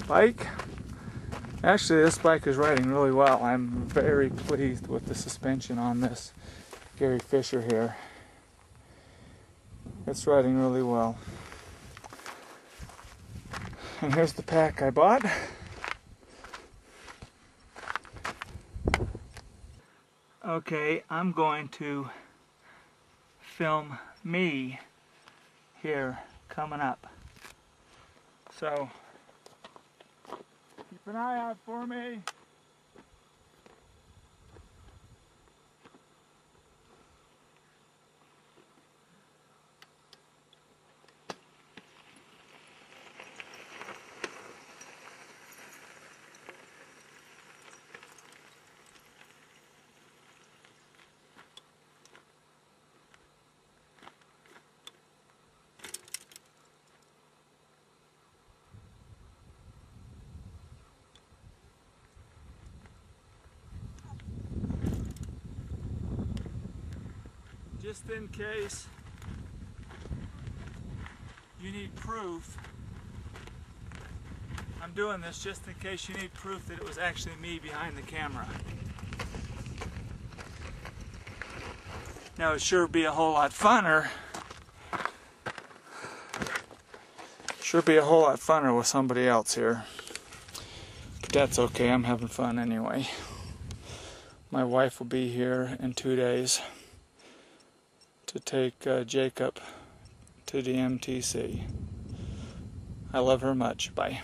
bike. Actually, this bike is riding really well. I'm very pleased with the suspension on this Gary Fisher here. It's riding really well. And here's the pack I bought. Okay, I'm going to film me here coming up. So, keep an eye out for me. Just in case you need proof, I'm doing this just in case you need proof that it was actually me behind the camera. Now it'd sure be a whole lot funner. With somebody else here. But that's okay, I'm having fun anyway. My wife will be here in 2 days to take Jacob to the MTC. I love her much. Bye.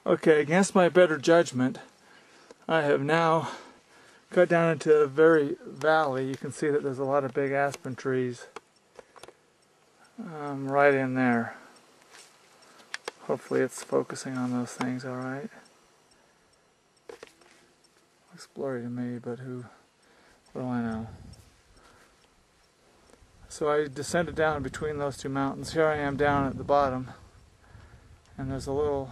Okay, against my better judgment, I have now cut down into a very valley. You can see that there's a lot of big aspen trees right in there. Hopefully it's focusing on those things all right. Looks blurry to me, but what do I know? So I descended down between those two mountains. Here I am down at the bottom, and there's a little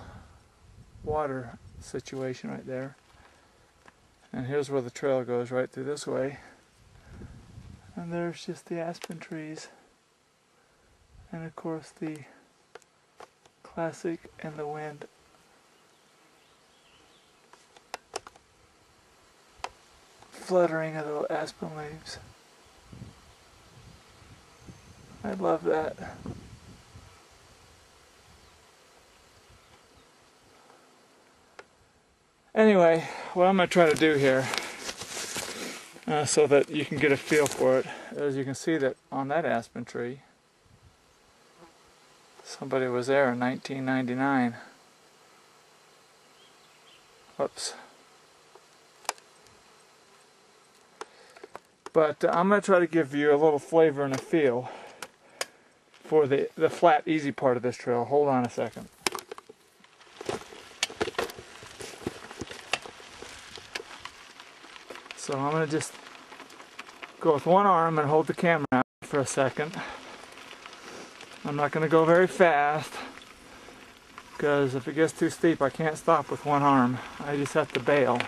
water situation right there. And here's where the trail goes, right through this way. And there's just the aspen trees. And of course the classic "In the Wind" fluttering of the aspen leaves. I love that. Anyway, what I'm going to try to do here, so that you can get a feel for it, is you can see that on that aspen tree, somebody was there in 1999. Whoops. But I'm going to try to give you a little flavor and a feel for the flat, easy part of this trail. Hold on a second. So I'm going to just go with one arm and hold the camera out for a second. I'm not going to go very fast, because if it gets too steep I can't stop with one arm. I just have to bail.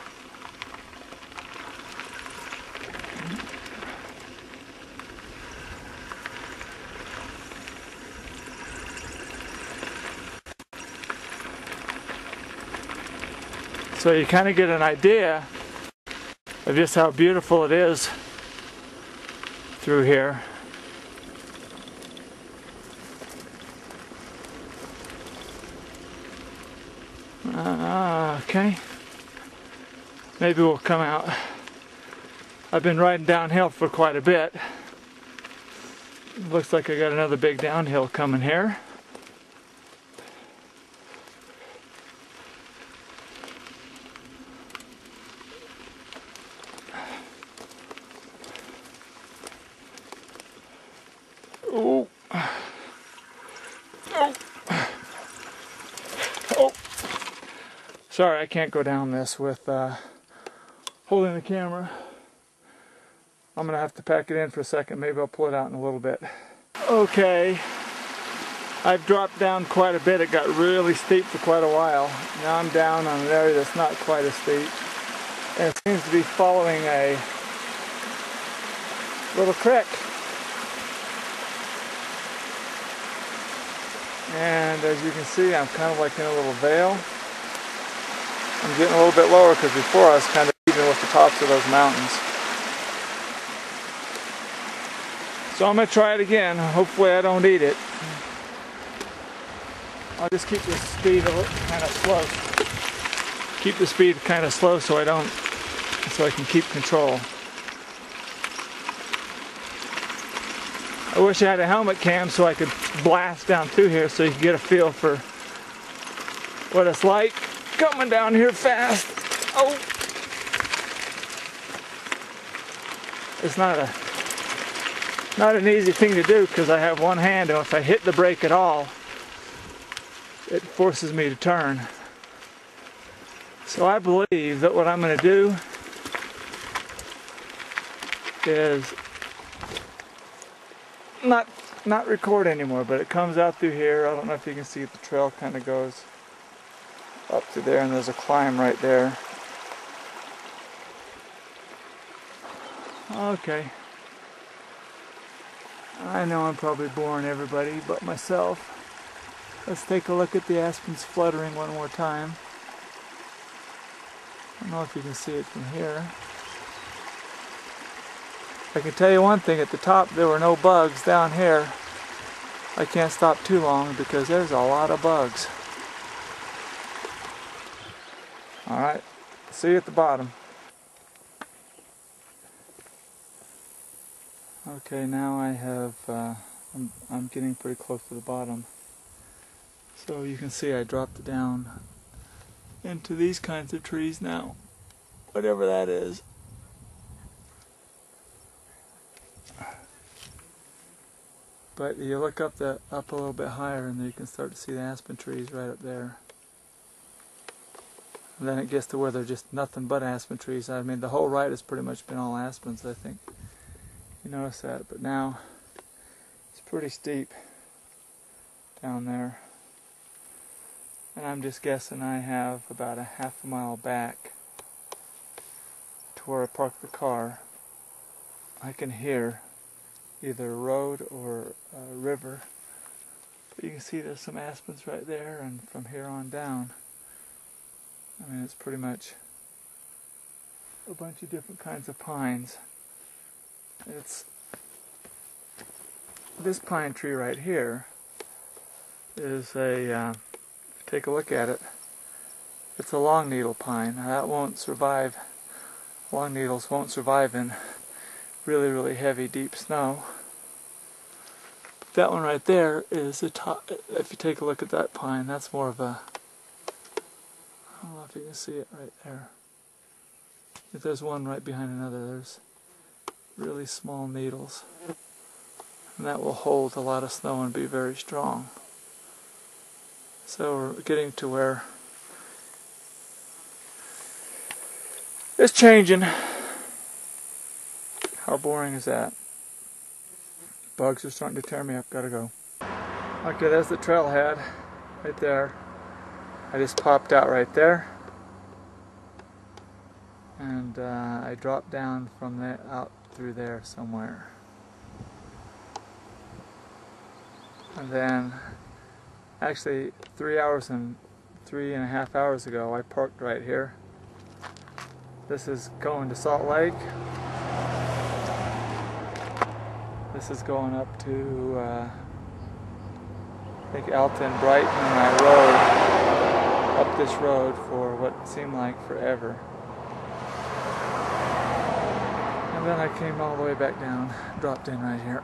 So you kind of get an idea of just how beautiful it is through here. Okay. Maybe we'll come out. I've been riding downhill for quite a bit. Looks like I got another big downhill coming here. Oh. Oh. Oh. Sorry, I can't go down this with holding the camera. I'm going to have to pack it in for a second. Maybe I'll pull it out in a little bit. Okay. I've dropped down quite a bit. It got really steep for quite a while. Now I'm down on an area that's not quite as steep. And it seems to be following a little creek. And as you can see, I'm kind of like in a little vale. I'm getting a little bit lower because before I was kind of even with the tops of those mountains. So I'm going to try it again. Hopefully I don't eat it. I'll just keep the speed kind of slow. Keep the speed kind of slow so I can keep control. I wish I had a helmet cam so I could blast down through here so you can get a feel for what it's like coming down here fast. Oh! It's not an easy thing to do because I have one hand, and if I hit the brake at all, it forces me to turn. So I believe that what I'm going to do is not record anymore, but it comes out through here. I don't know if you can see the trail kind of goes up to there, and there's a climb right there. Okay. I know I'm probably boring everybody but myself. Let's take a look at the aspens fluttering one more time. I don't know if you can see it from here. I can tell you one thing, at the top there were no bugs. Down here I can't stop too long because there's a lot of bugs. Alright, see you at the bottom. Okay, now I have, I'm getting pretty close to the bottom. So you can see I dropped down into these kinds of trees now, whatever that is. But you look up a little bit higher and then you can start to see the aspen trees right up there. And then it gets to where they're just nothing but aspen trees. I mean, the whole right has pretty much been all aspens, I think. You notice that, but now it's pretty steep down there. And I'm just guessing I have about a half a mile back to where I parked the car. I can hear either a road or a river. But you can see there's some aspens right there, and from here on down, I mean, it's pretty much a bunch of different kinds of pines. It's this pine tree right here is a, take a look at it, it's a long needle pine. Now that won't survive, long needles won't survive in really, really heavy, deep snow. That one right there is a top. If you take a look at that pine, that's more of a, I don't know if you can see it right there. If there's one right behind another, there's really small needles. And that will hold a lot of snow and be very strong. So we're getting to where it's changing. How boring is that? Bugs are starting to tear me up, gotta go. Okay, there's the trailhead right there. I just popped out right there. And I dropped down from there out through there somewhere. And then, actually 3.5 hours ago, I parked right here. This is going to Salt Lake. This is going up to, I think Alton, Brighton, and I rode up this road for what seemed like forever. And then I came all the way back down, dropped in right here.